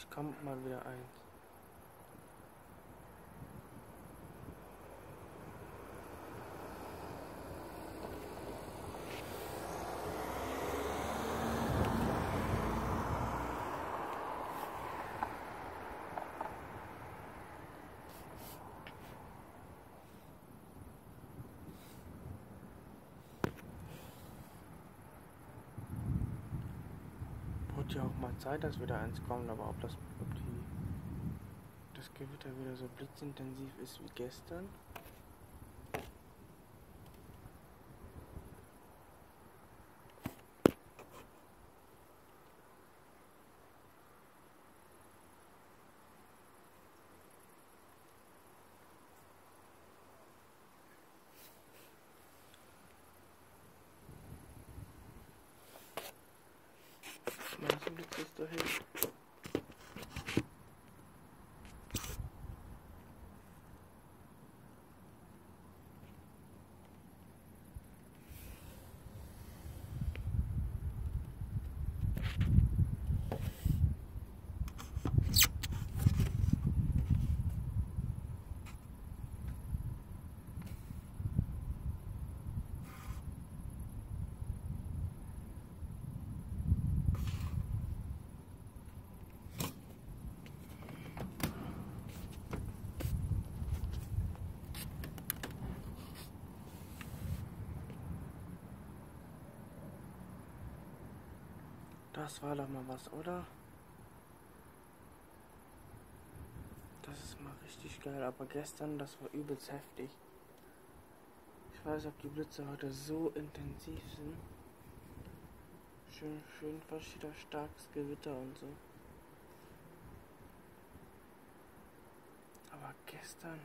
Hoffentlich kommt mal wieder eins. Wird ja auch mal Zeit, dass wieder eins kommt, aber ob das Gewitter wieder so blitzintensiv ist wie gestern. Nasenblitz ist dahin. Das war doch mal was, oder? Das ist mal richtig geil, aber gestern, das war übelst heftig. Ich weiß, ob die Blitze heute so intensiv sind. Schön fast wieder starkes Gewitter und so. Aber gestern...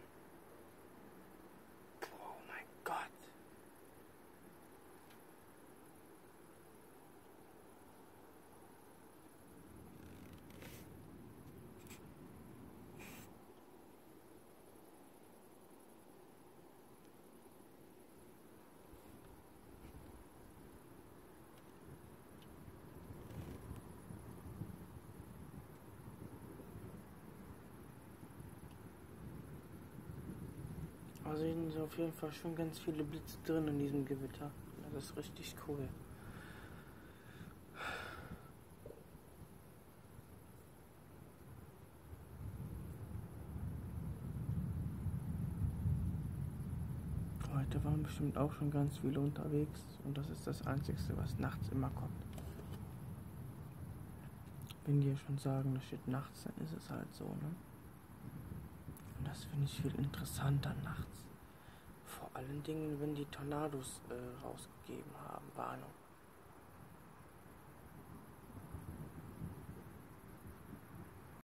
Oh mein Gott! Also hier sind auf jeden Fall schon ganz viele Blitze drin in diesem Gewitter. Das ist richtig cool. Heute waren bestimmt auch schon ganz viele unterwegs und das ist das Einzige, was nachts immer kommt. Wenn die ja schon sagen, das steht nachts, dann ist es halt so, ne? Und das finde ich viel interessanter nachts. Vor allen Dingen, wenn die Tornados rausgegeben haben, Warnung.